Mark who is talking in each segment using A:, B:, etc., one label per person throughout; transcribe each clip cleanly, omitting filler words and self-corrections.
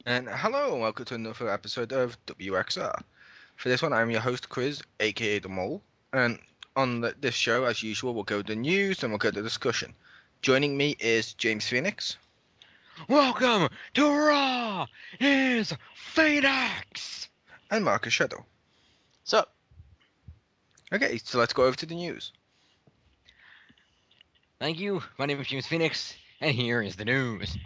A: And hello and welcome to another episode of WXR. For this one, I'm your host, Chris, aka The Mole. And on this show, as usual, we'll go to the news and we'll go to discussion. Joining me is James Phoenix
B: Welcome to Raw is Phoenix!
A: and Marcus Shadow.
C: So,
A: Okay, so let's go over to the news.
B: Thank you. My name is James Phoenix, and here is the news.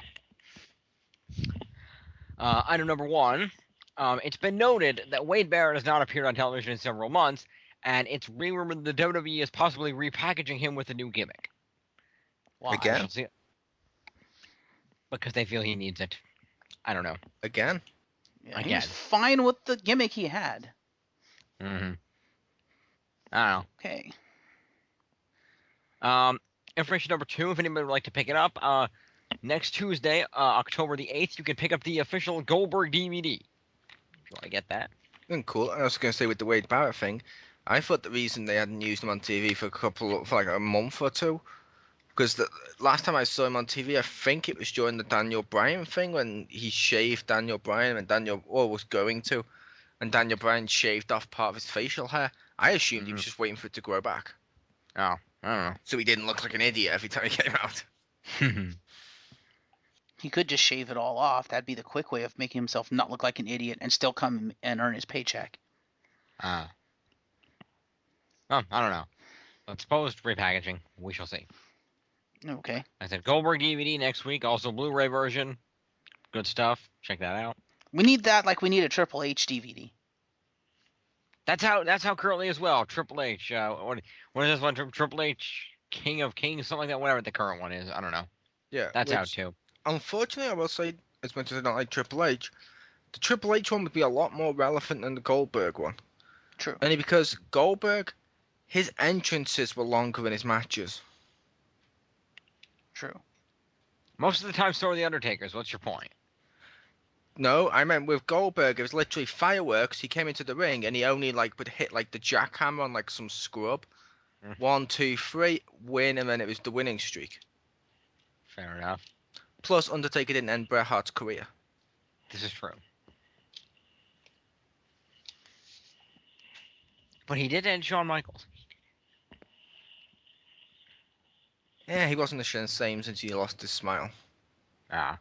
B: Item number one. It's been noted that Wade Barrett has not appeared on television in several months, and it's rumored that the WWE is possibly repackaging him with a new gimmick.
C: why?
B: We
A: Again?
B: shall see. Because they feel he needs it. I don't know.
A: Again?
C: Yeah, he
B: Again.
C: was fine with the gimmick he had.
B: Mm-hmm. I don't
C: Okay.
B: know. Information number two, if anybody would like to pick it up, next Tuesday, October the 8th, you can pick up the official Goldberg DVD. If you want to get that.
A: Cool. I was going to say with the Wade Barrett thing, I thought the reason they hadn't used him on TV for like a month or two, because the last time I saw him on TV, I think it was during the Daniel Bryan thing when he shaved Daniel Bryan and was going to, and Daniel Bryan shaved off part of his facial hair. I assumed he was just waiting for it to grow back,
B: Oh, I
A: so he didn't look like an idiot every time he came out.
B: don't know.
C: He could just shave it all off. That'd be the quick way of making himself not look like an idiot and still come and earn his paycheck.
B: Oh, I don't know. But supposed repackaging, we shall see.
C: Okay.
B: I said Goldberg DVD next week, also Blu-ray version. Good stuff. Check that out.
C: We need that like we need a Triple H DVD.
B: That's how currently as well. Triple H. What is this one? Triple H, King of Kings, something like that. Whatever the current one is, I don't know.
A: Yeah,
B: That's out
A: which
B: too.
A: unfortunately I will say, as much as I don't like Triple H, the Triple H one would be a lot more relevant than the Goldberg one.
C: True.
A: Only because Goldberg, his entrances were longer than his matches.
C: True.
B: Most of the time, so are the Undertakers. What's your point?
A: No, I meant with Goldberg, it was literally fireworks. He came into the ring and he only would hit like the jackhammer on like some scrub.
B: Mm.
A: 1, 2, 3, win, and then it was the winning streak.
B: Fair enough.
A: Plus, Undertaker didn't end Bret Hart's career.
B: This is true. But he did end Shawn Michaels.
A: Yeah, he wasn't the same since he lost his smile.
B: Ah.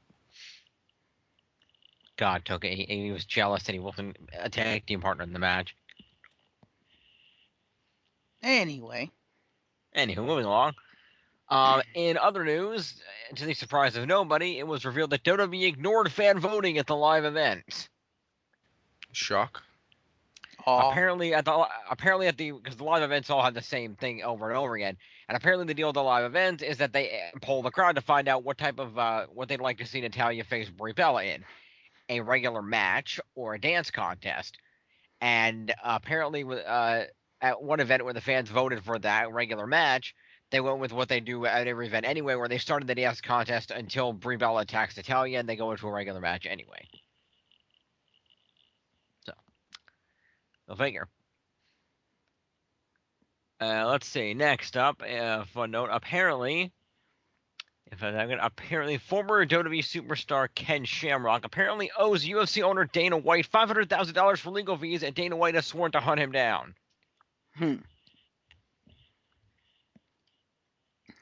B: God took it. He was jealous that he wasn't a tag team partner in the match.
C: Anyway.
B: Anywho, moving along. In other news, to the surprise of nobody, it was revealed that WWE ignored fan voting at the live event.
A: Shock.
B: Apparently at the because the live events all had the same thing over and over again, and apparently the deal with the live event is that they poll the crowd to find out what type of what they'd like to see Natalya face Brie Bella in, a regular match or a dance contest, and apparently at one event where the fans voted for that regular match, they went with what they do at every event anyway, where they started the dance contest until Brie Bella attacks Natalya, and they go into a regular match anyway. So, go figure. Let's see. Next up, fun note. Apparently, former WWE superstar Ken Shamrock apparently owes UFC owner Dana White $500,000 for legal fees, and Dana White has sworn to hunt him down.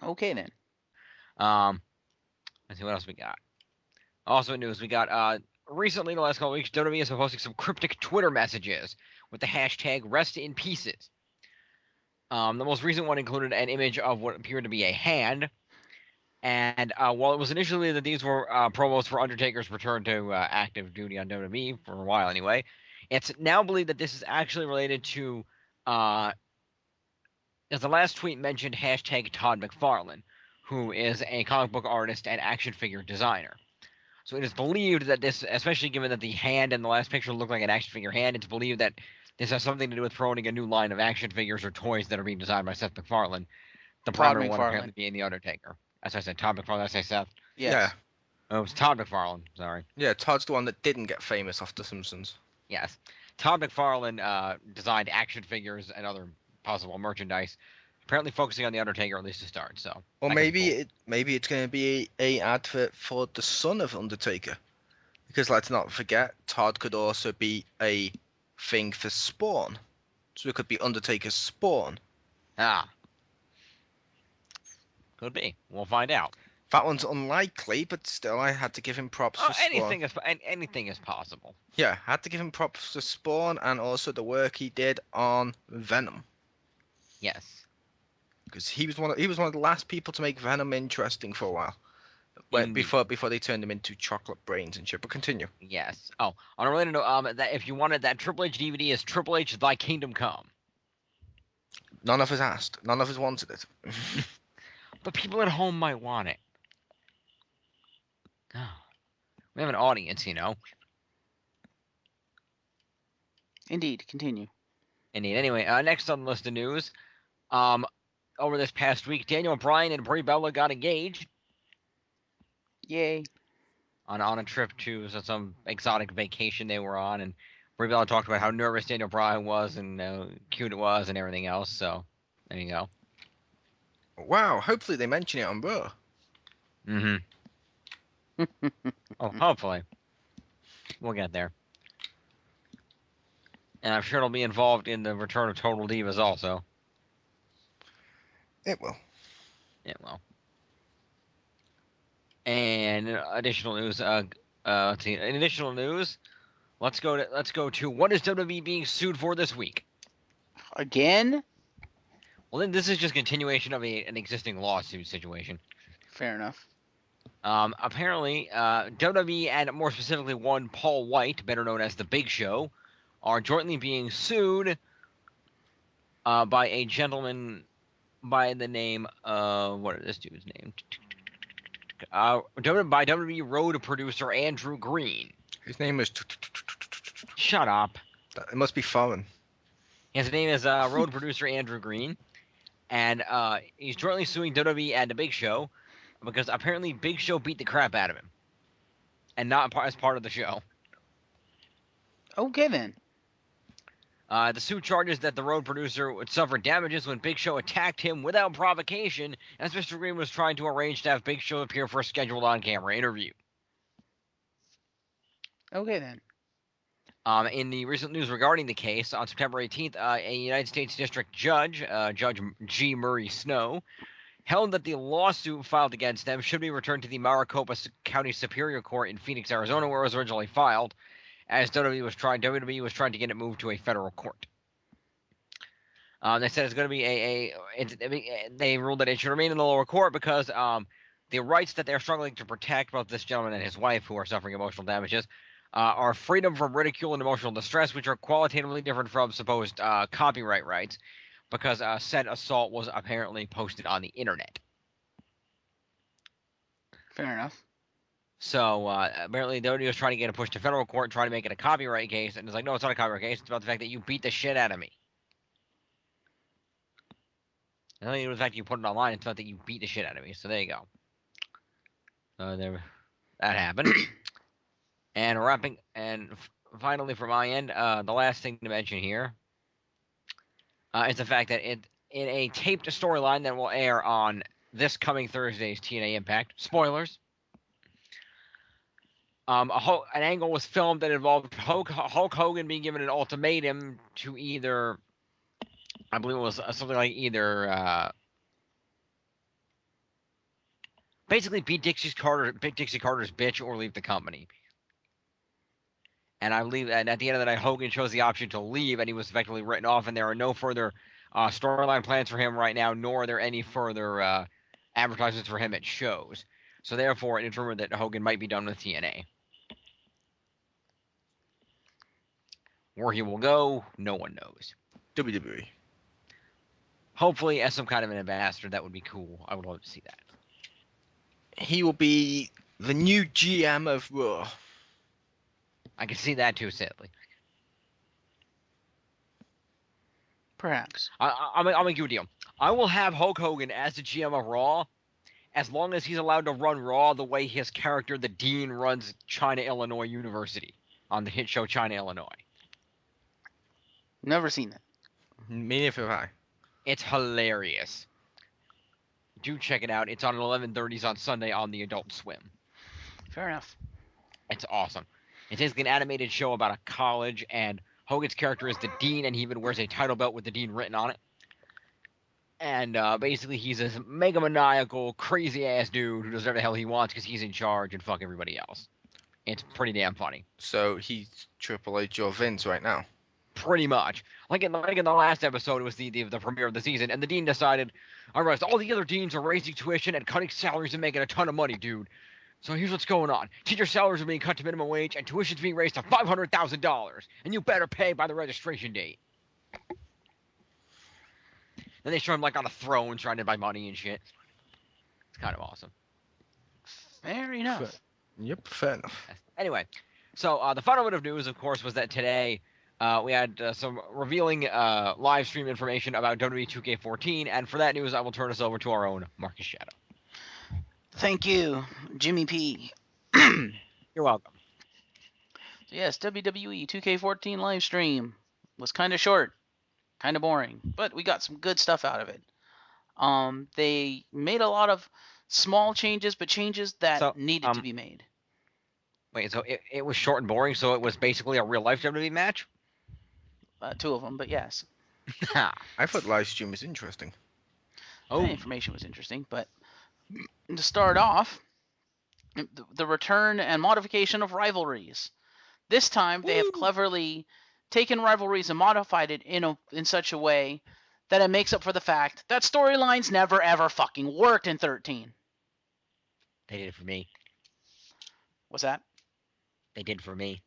C: Okay then.
B: Let's see what else we got. Also in news, we got recently in the last couple weeks, WWE has been posting some cryptic Twitter messages with the hashtag Rest in Pieces. The most recent one included an image of what appeared to be a hand. And while it was initially that these were promos for Undertaker's return to active duty on WWE for a while anyway, it's now believed that this is actually related to, as the last tweet mentioned, hashtag Todd McFarlane, who is a comic book artist and action figure designer. So it is believed that this, especially given that the hand in the last picture looked like an action figure hand, it's believed that this has something to do with promoting a new line of action figures or toys that are being designed by Seth MacFarlane. The
C: Todd
B: primary one
C: McFarlane.
B: apparently being The Undertaker. As I said, Todd McFarlane, I say Seth.
C: Yes.
A: Yeah.
B: Oh, it was Todd McFarlane, sorry.
A: Yeah, Todd's the one that didn't get famous off The Simpsons.
B: Yes. Todd McFarlane designed action figures and other possible merchandise, apparently focusing on The Undertaker, at least to start, so.
A: Or
B: that could be cool.
A: maybe it's going to be a advert for the son of Undertaker. Because let's not forget, Todd could also be a thing for Spawn. So it could be Undertaker's Spawn.
B: Ah, could be. We'll find out.
A: That one's unlikely, but still, I had to give him props for Spawn.
B: Anything is possible.
A: Yeah, I had to give him props for Spawn and also the work he did on Venom.
B: Yes.
A: Because he was one of the last people to make Venom interesting for a while. Before they turned him into chocolate brains and shit. But continue.
B: Yes. Oh, on a related note, that if you wanted that Triple H DVD is Triple H Thy Kingdom Come.
A: None of us asked. None of us wanted it.
B: But people at home might want it. Oh, we have an audience, you know.
C: Indeed, continue.
B: Indeed. Anyway, next on the list of news, over this past week, Daniel Bryan and Brie Bella got engaged
C: Yay.
B: on a trip to some exotic vacation they were on, and Brie Bella talked about how nervous Daniel Bryan was and cute it was and everything else. So there you go.
A: Wow, hopefully they mention it on Raw.
B: Mm-hmm. Oh, hopefully. We'll get there. And I'm sure it'll be involved in the return of Total Divas also.
A: It will.
B: It will. And additional news. Let's see. In additional news, let's go to what is WWE being sued for this week?
C: Again?
B: Well, then this is just continuation of an existing lawsuit situation.
C: Fair enough.
B: Apparently, WWE and more specifically one Paul White, better known as the Big Show, are jointly being sued by a gentleman by the name of what is this dude's name? By WWE road producer Andrew Green.
A: His name is.
B: Shut up.
A: It must be foreign.
B: His name is road producer Andrew Green, and he's jointly suing WWE and the Big Show because apparently Big Show beat the crap out of him, and not as part of the show.
C: Okay then.
B: The suit charges that the road producer would suffer damages when Big Show attacked him without provocation, as Mr. Green was trying to arrange to have Big Show appear for a scheduled on-camera interview.
C: Okay then.
B: In the recent news regarding the case, on September 18th, a United States District Judge, Judge G. Murray Snow, held that the lawsuit filed against them should be returned to the Maricopa County Superior Court in Phoenix, Arizona, where it was originally filed, as WWE was trying to get it moved to a federal court. They said it's going to be they ruled that it should remain in the lower court because the rights that they're struggling to protect, both this gentleman and his wife, who are suffering emotional damages, are freedom from ridicule and emotional distress, which are qualitatively different from supposed copyright rights, because said assault was apparently posted on the internet.
C: Fair enough.
B: So apparently WWE was trying to get it pushed to federal court, trying to make it a copyright case, and it's like, no, it's not a copyright case. It's about the fact that you beat the shit out of me. And only the fact that you put it online, it's not that you beat the shit out of me. So there you go. That happened. And finally from my end, the last thing to mention here is the fact that in a taped storyline that will air on this coming Thursday's TNA Impact, spoilers, an angle was filmed that involved Hulk Hogan being given an ultimatum to either, I believe it was something like either basically beat Dixie Carter's bitch or leave the company. And I believe that at the end of the night, Hogan chose the option to leave, and he was effectively written off, and there are no further storyline plans for him right now, nor are there any further advertisements for him at shows. So therefore, it's rumored that Hogan might be done with TNA. Where he will go, no one knows.
A: WWE.
B: Hopefully, as some kind of an ambassador, that would be cool. I would love to see that.
A: He will be the new GM of Raw.
B: I can see that too, sadly.
C: Perhaps.
B: I'll make you a deal. I will have Hulk Hogan as the GM of Raw, as long as he's allowed to run Raw the way his character, the Dean, runs China Illinois University on the hit show China Illinois.
C: Never seen it.
A: Me neither have I.
B: It's hilarious. Do check it out. It's on 11:30s on Sunday on the Adult Swim.
C: Fair enough.
B: It's awesome. It's basically an animated show about a college, and Hogan's character is the dean, and he even wears a title belt with the dean written on it. And basically, he's this mega maniacal, crazy ass dude who does whatever the hell he wants because he's in charge and fuck everybody else. It's pretty damn funny.
A: So he's Triple H or Vince right now.
B: Pretty much. Like in the last episode, it was the premiere of the season, and the dean decided, all right, all the other deans are raising tuition and cutting salaries and making a ton of money, dude. So here's what's going on. Teacher salaries are being cut to minimum wage, and tuition's being raised to $500,000, and you better pay by the registration date. Then they show him like on a throne trying to buy money and shit. It's kind of awesome.
C: Fair enough.
A: Yep, fair enough.
B: Anyway, so the final bit of news, of course, was that today we had some revealing live stream information about WWE 2K14, and for that news, I will turn us over to our own Marcus Shadow.
C: Thank you, Jimmy P.
B: You're welcome.
C: So yes, WWE 2K14 live stream was kind of short, kind of boring, but we got some good stuff out of it. They made a lot of small changes, but changes that needed to be made.
B: Wait, so it was short and boring, so it was basically a real-life WWE match?
C: 2 of them, but yes.
A: I thought live stream was interesting.
C: The information was interesting, but to start off, the return and modification of rivalries. This time, they have cleverly taken rivalries and modified it in such a way that it makes up for the fact that storylines never ever fucking worked in 13.
B: They did it for me.
C: What's that?
B: They did for me.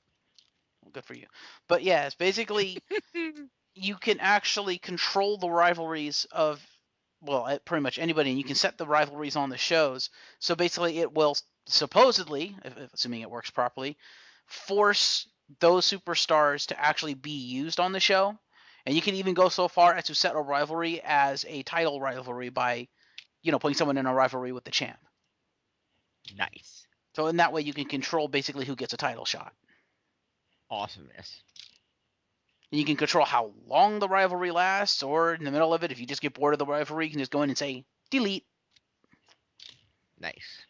C: Well, good for you. But yes, basically, you can actually control the rivalries of, well, pretty much anybody, and you can set the rivalries on the shows. So basically, it will supposedly, assuming it works properly, force those superstars to actually be used on the show. And you can even go so far as to set a rivalry as a title rivalry by, putting someone in a rivalry with the champ.
B: Nice.
C: So in that way, you can control basically who gets a title shot.
B: Awesomeness.
C: And you can control how long the rivalry lasts, or in the middle of it, if you just get bored of the rivalry, you can just go in and say, delete.
B: Nice.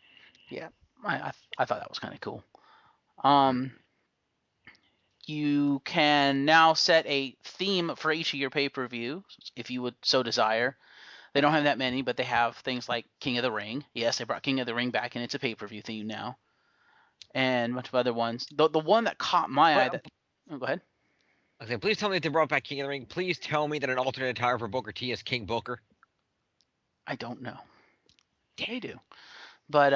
C: Yeah, I thought that was kind of cool. You can now set a theme for each of your pay-per-view, if you would so desire. They don't have that many, but they have things like King of the Ring. Yes, they brought King of the Ring back, and it's a pay-per-view theme now. And a bunch of other ones. The one that caught my eye... go ahead.
B: Okay, please tell me that they brought back King of the Ring. Please tell me that an alternate attire for Booker T is King Booker.
C: I don't know. They do. But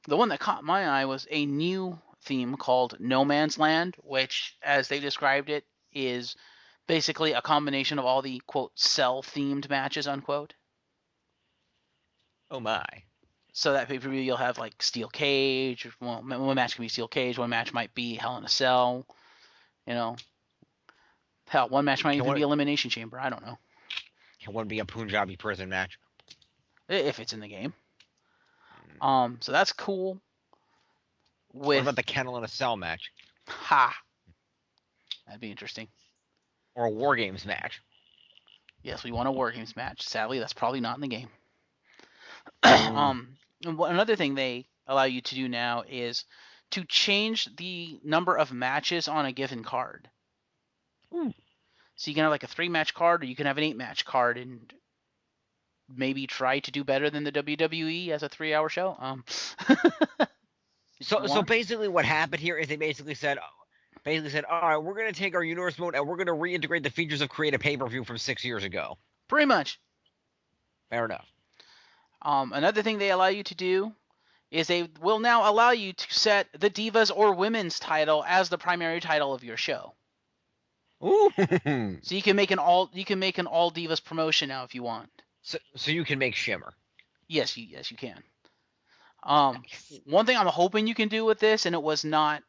C: the one that caught my eye was a new theme called No Man's Land, which, as they described it, is basically a combination of all the, quote, cell-themed matches, unquote.
B: Oh my.
C: So that pay-per-view, you'll have, like, Steel Cage. Well, one match can be Steel Cage. One match might be Hell in a Cell. Hell, one match might even be Elimination Chamber. I don't know.
B: Can one be a Punjabi prison match?
C: If it's in the game. So that's cool.
B: What about the Kennel in a Cell match?
C: Ha! That'd be interesting.
B: Or a War Games match.
C: Yes, we want a War Games match. Sadly, that's probably not in the game. Another thing they allow you to do now is to change the number of matches on a given card.
B: Ooh.
C: So you can have like a 3-match card, or you can have an 8-match card, and maybe try to do better than the WWE as a 3-hour show.
B: So basically what happened here is they basically said, all right, we're going to take our universe mode and we're going to reintegrate the features of create a pay-per-view from 6 years ago.
C: Pretty much.
B: Fair enough.
C: Another thing they allow you to do is they will now allow you to set the Divas or Women's title as the primary title of your show.
B: Ooh.
C: So you can make an all Divas promotion now if you want.
B: So you can make Shimmer.
C: Yes, you can. One thing I'm hoping you can do with this, and it was not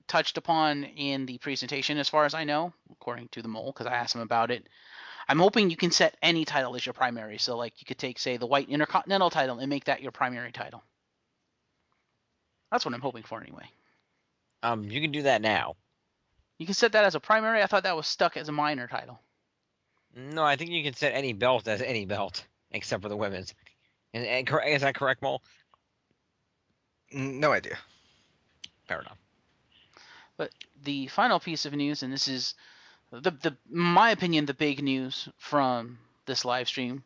C: touched upon in the presentation as far as I know, according to the mole, because I asked him about it. I'm hoping you can set any title as your primary. So like you could take, say, the White Intercontinental title and make that your primary title. That's what I'm hoping for anyway.
B: You can do that now.
C: You can set that as a primary? I thought that was stuck as a minor title.
B: No, I think you can set any belt as any belt, except for the women's. Is that correct, Mole?
A: No idea.
B: Fair enough.
C: But the final piece of news, and this is in my opinion, the big news from this live stream.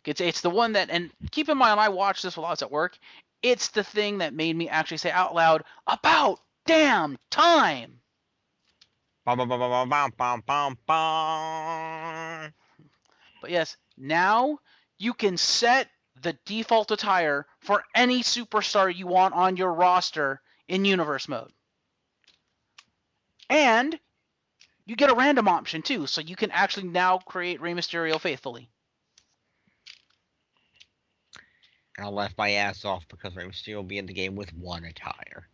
C: It's the one that, and keep in mind, I watched this while I was at work. It's the thing that made me actually say out loud, "About damn time!"
B: Bum, bum, bum, bum, bum, bum, bum, bum.
C: But yes, now you can set the default attire for any superstar you want on your roster in universe mode. And you get a random option too, so you can actually now create Rey Mysterio faithfully.
B: And I left my ass off because Rey Mysterio will be in the game with one attire.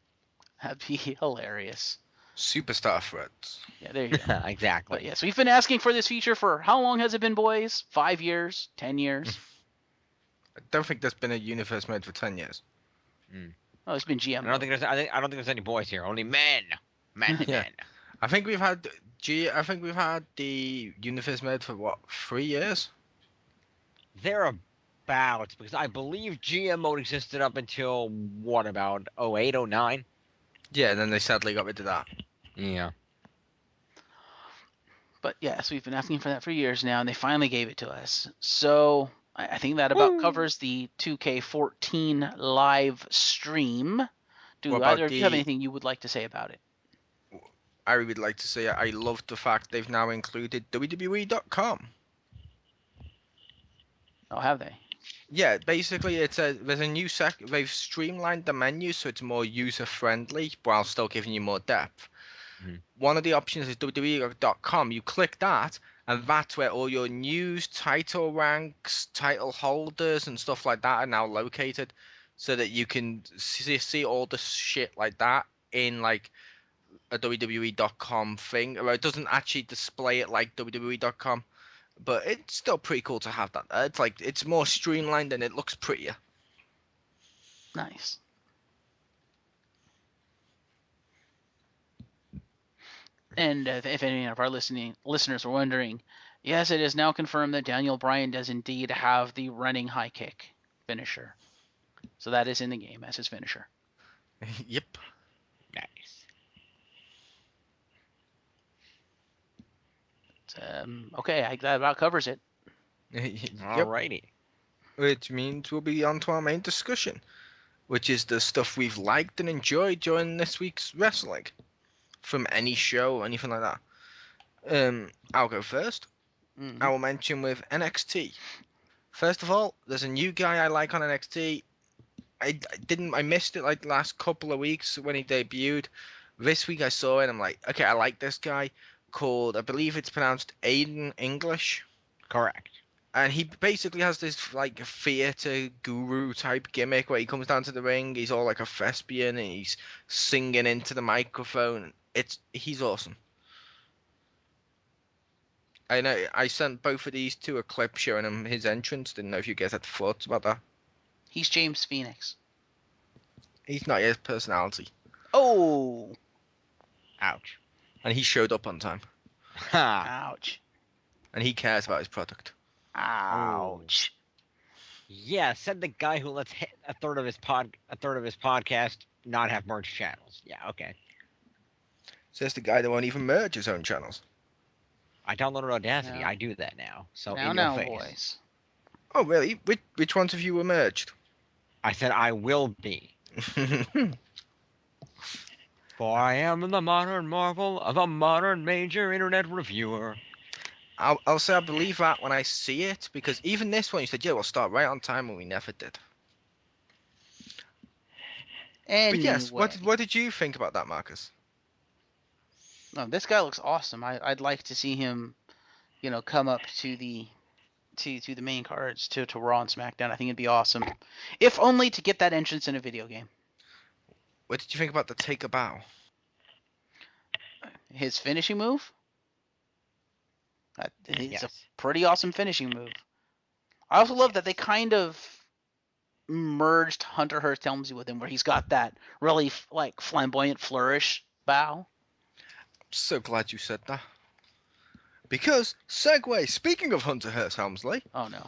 C: That'd be hilarious.
A: Superstar threads.
C: Yeah, there you go.
B: Exactly.
C: But yes, we've been asking for this feature for how long has it been, boys? 5 years? 10 years?
A: I don't think there's been a universe mode for 10 years.
C: Oh, it's been GM.
B: I don't think there's any boys here. Only men. Men to
A: Yeah.
B: men.
A: I think we've had the universe mode for what, 3 years?
B: Thereabouts, because I believe GM mode existed up until what, about 08, 09?
A: Yeah, and then they sadly got rid of that.
B: Yeah.
C: But yes, we've been asking for that for years now, and they finally gave it to us. So I think that about covers the 2K14 live stream. Do
A: What about
C: either of you have
A: the-
C: anything you would like to say about it?
A: I would like to say I love the fact they've now included WWE.com.
C: Oh, have they?
A: Yeah, basically there's a new they've streamlined the menu so it's more user friendly while still giving you more depth.
B: Mhm.
A: One of the options is WWE.com. You click that, and that's where all your news, title ranks, title holders, and stuff like that are now located, so that you can see all the shit like that in like a WWE.com thing. It doesn't actually display it like WWE.com. But it's still pretty cool to have that. It's more streamlined and it looks prettier.
C: Nice. And if any of our listeners are wondering, yes, it is now confirmed that Daniel Bryan does indeed have the running high kick finisher. So that is in the game as his finisher.
A: Yep.
B: Nice.
C: Okay, that about covers it.
A: Yep.
B: Alrighty.
A: Which means we'll be on to our main discussion, which is the stuff we've liked and enjoyed during this week's wrestling, from any show or anything like that. I'll go first.
C: Mhm.
A: I will mention with NXT. First of all, there's a new guy I like on NXT. I missed it like the last couple of weeks when he debuted. This week I saw it and I'm like, okay, I like this guy, called, I believe it's pronounced Aiden English.
B: Correct.
A: And he basically has this like theater guru type gimmick where he comes down to the ring, he's all like a thespian and he's singing into the microphone. He's awesome. I know I sent both of these to a clip showing him his entrance. Didn't know if you guys had thoughts about that.
C: He's James Phoenix.
A: He's not his personality.
C: Oh,
B: Ouch.
A: And he showed up on time.
B: Ha.
C: ouch.
A: And he cares about his product.
C: Ouch.
B: Yeah, said the guy who lets a third of his podcast not have merged channels. Yeah, okay.
A: Says the guy that won't even merge his own channels.
B: I downloaded Audacity.
C: No.
B: I do that now. So
C: Now,
B: in your
C: now,
B: face.
C: boys.
A: Oh, really? Which ones of you were merged?
B: I said I will be. For I am the modern marvel of a modern major internet reviewer.
A: I'll say I believe that when I see it, because even this one you said, yeah, we'll start right on time, and we never did.
C: Anyway.
A: But yes, what did you think about that, Marcus?
C: No, this guy looks awesome. I'd like to see him, come up to the to the main cards to Raw and SmackDown. I think it'd be awesome, if only to get that entrance in a video game.
A: What did you think about the take a bow?
C: His finishing move. It's a
B: Yes.
C: pretty awesome finishing move. I also love that they kind of merged Hunter Hearst Helmsley with him, where he's got that really like flamboyant flourish bow.
A: So glad you said that. Because, segue, speaking of Hunter Hearst Helmsley,
C: Oh no,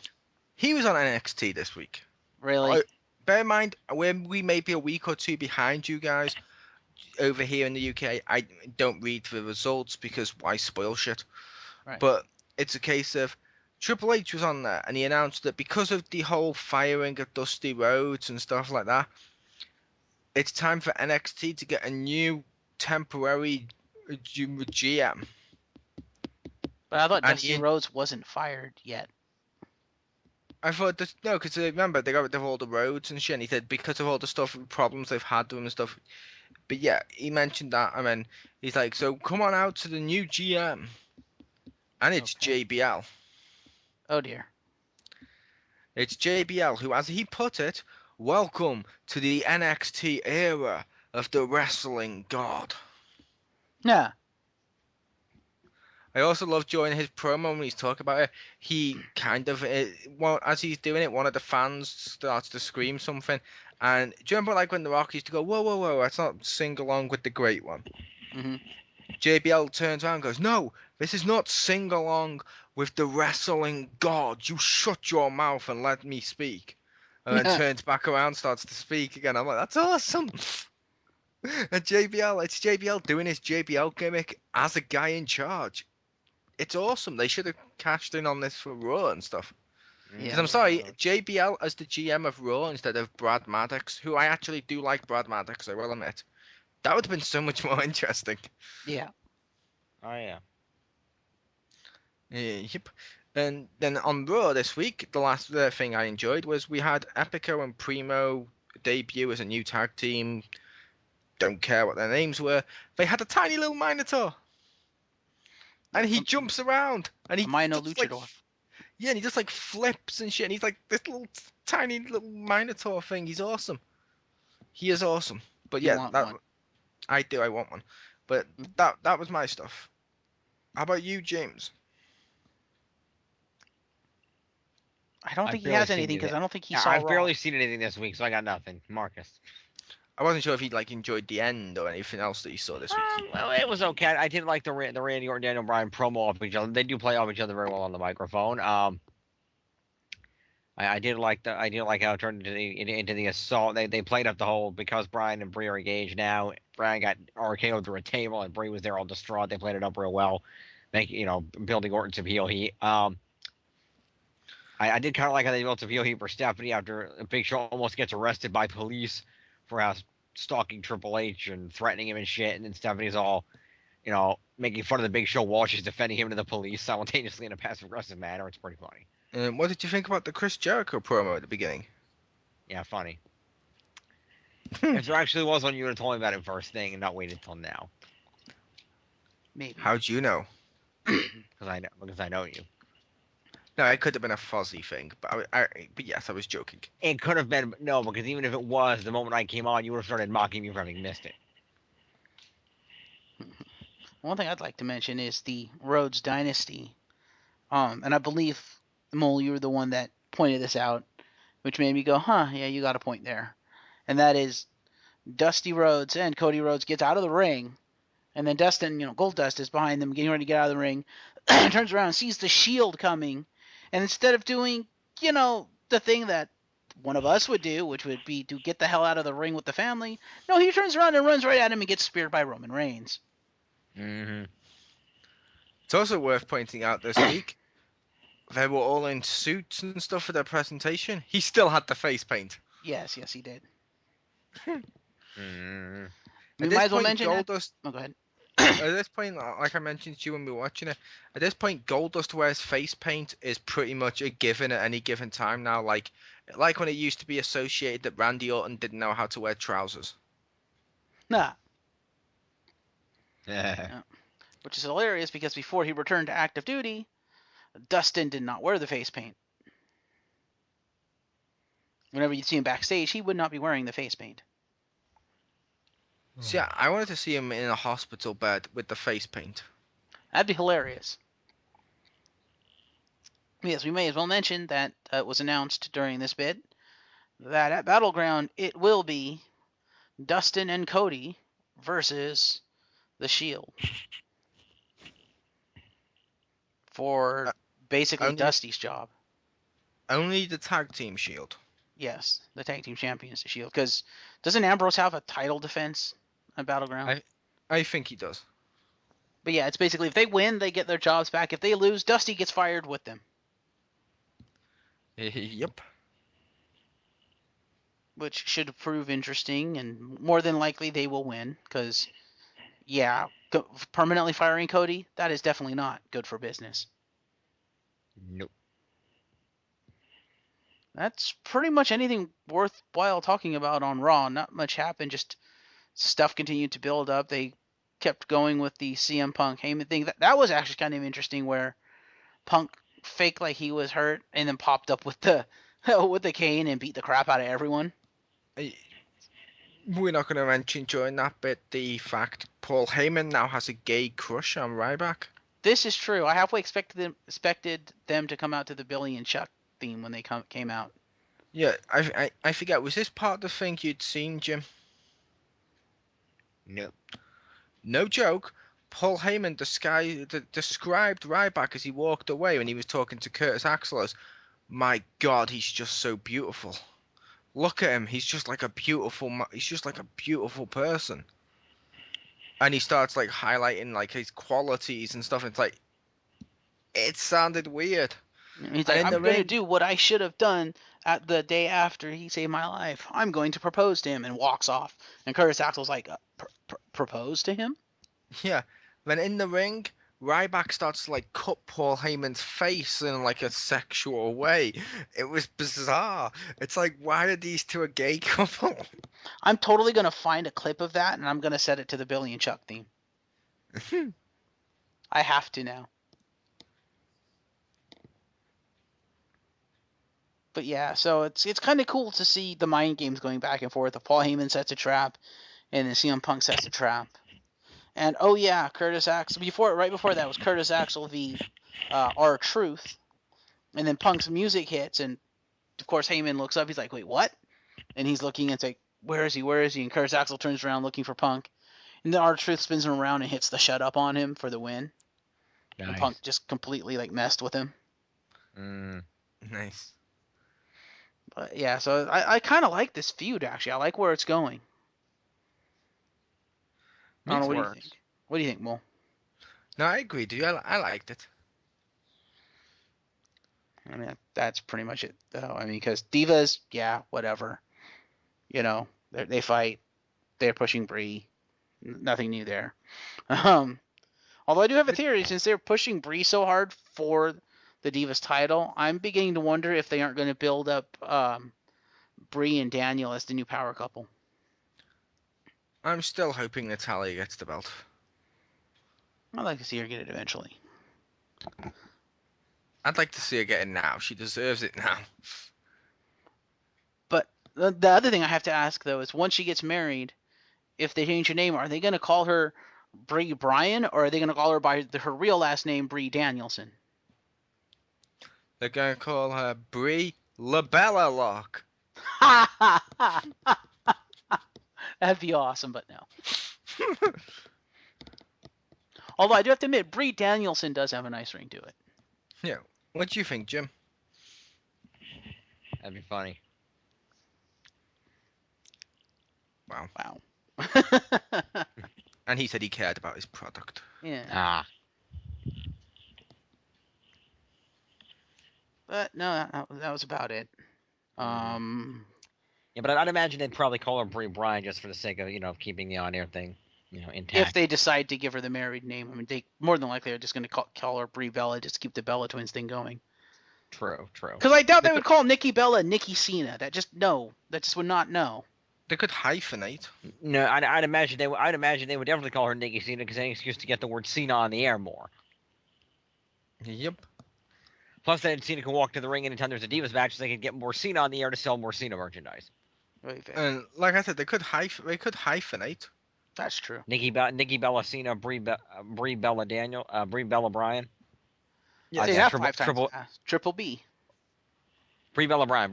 A: he was on NXT this week.
C: really?
A: Bear in mind, we may be a week or two behind you guys, over here in the UK, I don't read the results because why spoil shit?
C: Right.
A: But it's a case of Triple H was on there and he announced that because of the whole firing of Dusty Rhodes and stuff like that, it's time for NXT to get a new temporary GM.
C: But I thought
A: And
C: Dusty Rhodes wasn't fired yet.
A: I thought that no, because remember they got rid of all the roads and shit. And he said because of all the stuff problems they've had with him and stuff. But yeah, he mentioned that. I mean, he's like, so come on out to the new GM, and it's
C: Okay.
A: JBL.
C: Oh dear.
A: It's JBL who, as he put it, welcome to the NXT era of the wrestling god.
C: Yeah.
A: I also love joining his promo when he's talking about it. He kind of, well, as he's doing it, one of the fans starts to scream something. And do you remember like when The Rock used to go, whoa, whoa, whoa, let's not sing along with the great one?
C: Mhm.
A: JBL turns around and goes, no, this is not sing along with the wrestling god. You shut your mouth and let me speak. And then turns back around, starts to speak again. I'm like, that's awesome. And JBL, it's JBL doing his JBL gimmick as a guy in charge. It's awesome. They should have cashed in on this for Raw and stuff. Because
C: Yeah.
A: I'm sorry, JBL as the GM of Raw instead of Brad Maddox, who I actually do like Brad Maddox, I will admit. That would have been so much more interesting.
C: Yeah.
B: Oh yeah.
A: Yep. And then on Raw this week, the last thing I enjoyed was we had Epico and Primo debut as a new tag team. Don't care what their names were. They had a tiny little Minotaur. And he jumps around. And he
C: Mino
A: does like,
C: Luchador.
A: yeah, and he just like flips and shit. And he's like this little tiny little Minotaur thing. He's awesome. He is awesome. But
C: You
A: yeah,
C: want
A: that
C: one.
A: I do. I want one. But that was my stuff. How about you, James?
C: I don't
B: I've
C: think he
B: barely
C: has
B: seen
C: anything because
B: anything.
C: I don't think he
B: Yeah,
C: saw
B: I've
C: Raw.
B: barely seen anything this week, so I got nothing. Marcus.
A: I wasn't sure if he like enjoyed the end or anything else that you saw this week.
B: Well, it was okay. I did like the Randy Orton Daniel Bryan promo off each other. They do play off each other very well on the microphone. I did like how it turned into the assault. They played up the whole because Bryan and Brie are engaged now. Bryan got RKO'd through a table and Brie was there all distraught. They played it up real well, building Orton some heel heat. I did kind of like how they built some heel heat for Stephanie after Big Show almost gets arrested by police for stalking Triple H and threatening him and shit, and then Stephanie's all, making fun of the Big Show while she's defending him to the police simultaneously in a passive aggressive manner. It's pretty funny.
A: What did you think about the Chris Jericho promo at the beginning?
B: Yeah, funny. If there actually was one, you would have told me about it first thing and not waited till now.
C: Maybe.
A: How'd you know?
B: Because I know you.
A: No, it could have been a fuzzy thing, but but yes, I was joking.
B: It could have been no, because even if it was, the moment I came on, you would have started mocking me for having missed it.
C: One thing I'd like to mention is the Rhodes Dynasty. And I believe, Mole, you were the one that pointed this out, which made me go, huh, yeah, you got a point there. And that is Dusty Rhodes and Cody Rhodes gets out of the ring, and then Dustin, Goldust is behind them getting ready to get out of the ring, turns around, sees the Shield coming, and instead of doing, the thing that one of us would do, which would be to get the hell out of the ring with the family, no, he turns around and runs right at him and gets speared by Roman Reigns.
B: Mm-hmm.
A: It's also worth pointing out this week, they were all in suits and stuff for their presentation. He still had the face paint.
C: Yes, he did.
B: Mm-hmm.
C: We
A: At
C: might
A: this
C: as well
A: point,
C: mention that.
A: Goldust.
C: Oh, go ahead.
A: At this point, like I mentioned to you when we were watching it, at this point, Goldust wears face paint is pretty much a given at any given time now. Like when it used to be associated that Randy Orton didn't know how to wear trousers.
C: Nah.
B: Yeah.
C: Which is hilarious because before he returned to active duty, Dustin did not wear the face paint. Whenever you'd see him backstage, he would not be wearing the face paint.
A: So yeah, I wanted to see him in a hospital bed with the face paint.
C: That'd be hilarious. Yes, we may as well mention that it was announced during this bid that at Battleground it will be Dustin and Cody versus the Shield for basically
A: only
C: Dusty's job.
A: only the tag team Shield.
C: Yes, the tag team champions, the Shield. Because doesn't Ambrose have a title defense at Battleground.
A: I think he does.
C: But yeah, it's basically if they win, they get their jobs back. If they lose, Dusty gets fired with them.
A: Yep.
C: Which should prove interesting, and more than likely they will win. Because, yeah, permanently firing Cody, that is definitely not good for business.
B: Nope.
C: That's pretty much anything worthwhile talking about on Raw. Not much happened, just stuff continued to build up. They kept going with the CM Punk Heyman thing. That was actually kind of interesting, where Punk faked like he was hurt and then popped up with the with the cane and beat the crap out of everyone.
A: We're not going to mention during that bit the fact Paul Heyman now has a gay crush on Ryback.
C: This is true. I halfway expected them to come out to the Billy and Chuck theme when they came out.
A: Yeah, I forget. Was this part of the thing you'd seen, Jim?
B: Nope.
A: No joke. Paul Heyman described Ryback as he walked away when he was talking to Curtis Axel as, "My God, he's just so beautiful. Look at him. He's just like a beautiful person." And he starts like highlighting like his qualities and stuff. And it's like, it sounded weird.
C: He's like, I'm going to do what I should have done at the day after he saved my life. I'm going to propose to him, and walks off. And Curtis Axel's like, propose to him?
A: Yeah. Then in the ring, Ryback starts to like cut Paul Heyman's face in like a sexual way. It was bizarre. It's like, why are these two a gay couple?
C: I'm totally going to find a clip of that, and I'm going to set it to the Billy and Chuck theme. I have to now. But yeah, so it's kind of cool to see the mind games going back and forth. If Paul Heyman sets a trap, and then CM Punk sets a trap. And oh yeah, Curtis Axel. Right before that was Curtis Axel v R-Truth, and then Punk's music hits, and of course Heyman looks up. He's like, "Wait, what?" And he's looking and it's like, "Where is he? Where is he?" And Curtis Axel turns around looking for Punk, and then R-Truth spins him around and hits the shut up on him for the win.
B: Nice.
C: And Punk just completely like messed with him.
A: Nice.
C: But yeah, so I kind of like this feud actually. I like where it's going. I don't know, what do you think? What do you think, Mo?
A: No, I agree, dude. I liked it.
C: I mean, that's pretty much it, though. I mean, because Divas, yeah, whatever. You know, they fight. They're pushing Brie. Nothing new there. Although I do have a theory, since they're pushing Brie so hard for the Divas title, I'm beginning to wonder if they aren't going to build up Brie and Daniel as the new power couple.
A: I'm still hoping Natalya gets the belt.
C: I'd like to see her get it eventually.
A: I'd like to see her get it now. She deserves it now.
C: But the other thing I have to ask, though, is once she gets married, if they change her name, are they going to call her Brie Bryan, or are they going to call her by her real last name, Brie Danielson?
A: They're going to call her Brie LaBella Locke.
C: That'd be awesome, but no. Although I do have to admit, Brie Danielson does have a nice ring to it.
A: Yeah. What do you think, Jim?
B: That'd be funny.
A: Wow. And he said he cared about his product.
C: Yeah. But no, that was about it.
B: Yeah, but I'd imagine they'd probably call her Brie Bryan just for the sake of, keeping the on-air thing, intact.
C: If they decide to give her the married name, I mean, they more than likely are just going to call her Brie Bella, just to keep the Bella Twins thing going.
B: True.
C: Because I doubt they would call Nikki Bella Nikki Cena. That just would not know.
A: They could hyphenate.
B: No, I'd imagine they would definitely call her Nikki Cena because any excuse to get the word Cena on the air more.
A: Yep.
B: Plus, then Cena can walk to the ring anytime there's a Divas match, so they can get more Cena on the air to sell more Cena merchandise.
A: And like I said, they could hyphenate.
C: That's true.
B: Nikki Bella Cena, Brie Bella Daniel, Brie Bella Bryan.
C: Yeah, Triple B.
B: Brie Bella Bryan.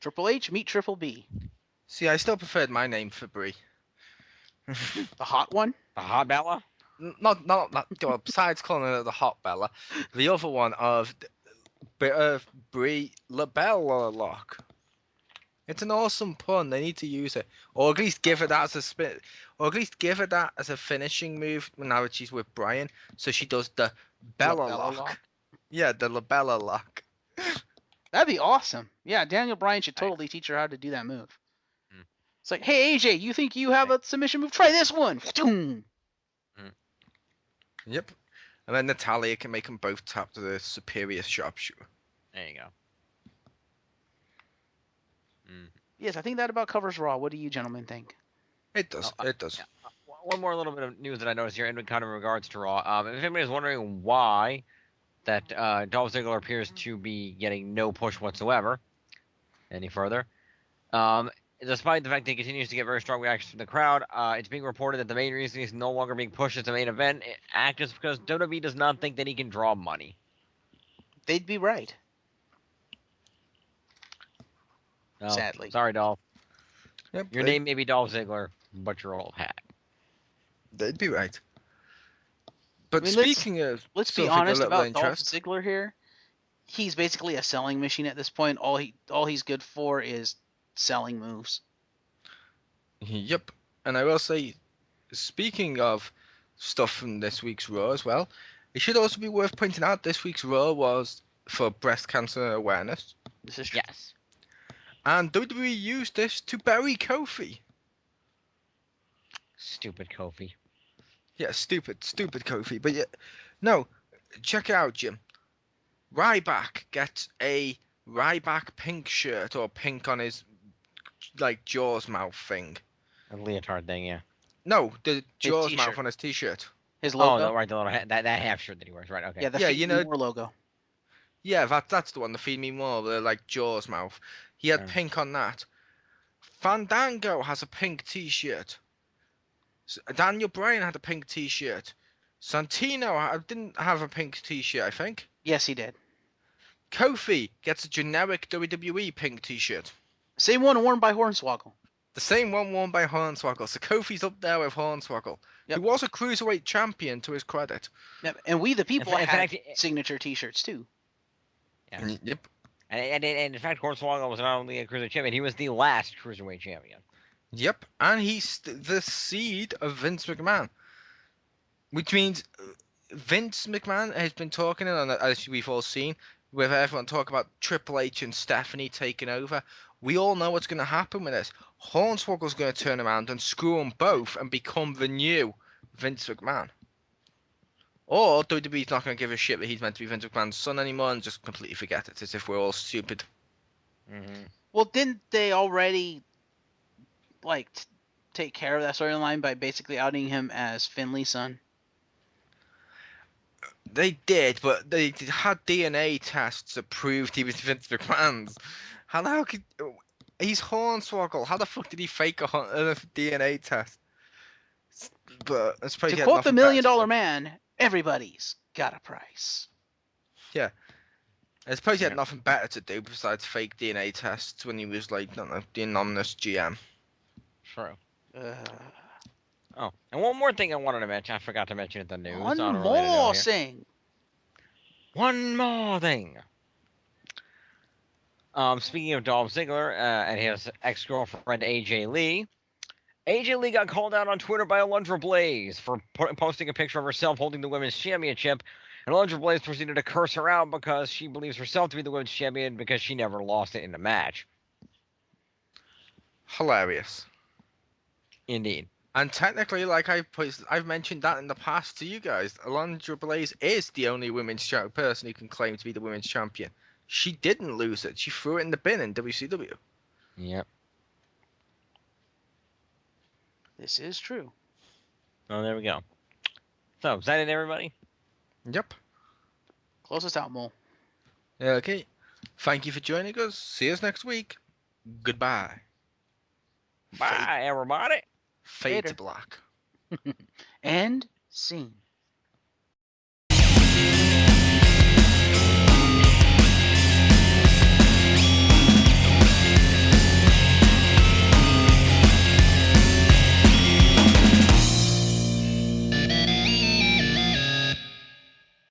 C: Triple H, meet Triple B.
A: See, I still preferred my name for Brie.
C: The hot one?
B: The hot Bella?
A: Not well, besides calling her the hot Bella, the other one of Brie LaBella Locke. It's an awesome pun. They need to use it, or at least give her that as a spin, or at least give her that as a finishing move now that she's with Brian. So she does the Bella
C: Labella
A: lock.
C: lock.
A: Yeah, the Labella lock.
C: That'd be awesome. Yeah, Daniel Bryan should totally teach her how to do that move.
B: Mm.
C: It's like, hey AJ, you think you have a submission move? Try this one.
A: Yep. And then Natalia can make them both tap to the superior sharpshooter.
B: There you go.
C: Yes, I think that about covers Raw. What do you gentlemen think?
A: It does. It does.
B: Yeah. One more little bit of news that I noticed here in kind of regards to Raw. If anybody's wondering why that Dolph Ziggler appears to be getting no push whatsoever any further, despite the fact that he continues to get very strong reactions from the crowd, it's being reported that the main reason he's no longer being pushed as the main event act is because WWE does not think that he can draw money.
C: They'd be right.
B: No,
C: Sadly.
B: Sorry, Dolph.
A: Yep.
B: Your name may be Dolph Ziggler, but you're old hat.
A: They'd be right. But
C: I mean,
A: speaking of,
C: let's be
A: something a
C: honest
A: little
C: about Dolph
A: interest,
C: Ziggler here. He's basically a selling machine at this point. All he's good for is selling moves.
A: Yep. And I will say, speaking of stuff from this week's Raw as well, it should also be worth pointing out this week's Raw was for breast cancer awareness.
C: This is true.
B: Yes.
A: And WWE used this to bury Kofi.
B: Stupid Kofi.
A: Yeah, stupid Kofi. But yeah, no, check it out, Jim. Ryback gets a Ryback pink shirt or pink on his like Jaws mouth thing.
B: A leotard thing, yeah.
A: No, the Jaws
C: t-shirt.
A: mouth on his t-shirt.
C: His logo.
B: Oh, no, right, the little that half shirt that he wears, right? Okay.
C: Yeah, the
A: Yeah,
C: Feed
A: you
C: Me
A: know-
C: More logo.
A: Yeah, that's the one. The Feed Me More, the like Jaws mouth. He had
B: Yeah.
A: pink on that. Fandango has a pink t-shirt. Daniel Bryan had a pink t-shirt. Santino didn't have a pink t-shirt, I think.
C: Yes, he did.
A: Kofi gets a generic WWE pink t-shirt.
C: Same one worn by Hornswoggle.
A: The same one worn by Hornswoggle. So Kofi's up there with Hornswoggle.
C: Yep.
A: Who was a cruiserweight champion to his credit.
C: Yep. And we the people
B: In
C: had
B: fact,
C: signature T-shirts too.
B: Yeah.
A: Yep.
B: And in fact, Hornswoggle was not only a cruiserweight champion, he was the last cruiserweight champion.
A: Yep. And he's the seed of Vince McMahon. Which means Vince McMahon has been talking, and as we've all seen, with everyone talk about Triple H and Stephanie taking over. We all know what's going to happen with this. Hornswoggle's going to turn around and screw them both and become the new Vince McMahon. Or WWE's not going to give a shit that he's meant to be Vince McMahon's son anymore and just completely forget it, as if we're all stupid.
B: Mm-hmm.
C: Well, didn't they already like take care of that storyline by basically outing him as Finley's son?
A: They did, but they had DNA tests that proved he was Vince McMahon's. How the hell could... He's Hornswoggle. How the fuck did he fake a DNA test? But I suppose
C: To
A: he had
C: quote the
A: nothing
C: $1 million
A: better to do.
C: Man, everybody's got a price.
A: I suppose he had
B: Yeah.
A: nothing better to do besides fake DNA tests when he was like, I don't know, the anonymous GM.
B: True.
C: Uh,
B: Oh, and one more thing I wanted to mention. I forgot to mention it in the news.
C: one
B: on a related note
C: more
B: here.
C: thing.
B: One more thing. Speaking of Dolph Ziggler and his ex-girlfriend AJ Lee, AJ Lee got called out on Twitter by Alundra Blaze for posting a picture of herself holding the women's championship, and Alundra Blaze proceeded to curse her out because she believes herself to be the women's champion because she never lost it in a match.
A: Hilarious.
B: Indeed.
A: And technically, like I've mentioned that in the past to you guys, Alundra Blaze is the only women's person who can claim to be the women's champion. She didn't lose it. She threw it in the bin in WCW.
B: Yep.
C: This is true.
B: Oh, there we go. So, is that it, everybody?
A: Yep.
C: Close us out, Mole.
A: Okay. Thank you for joining us. See us next week. Goodbye.
B: Bye, everybody.
A: Fade to
C: Later.
A: black.
C: And scene.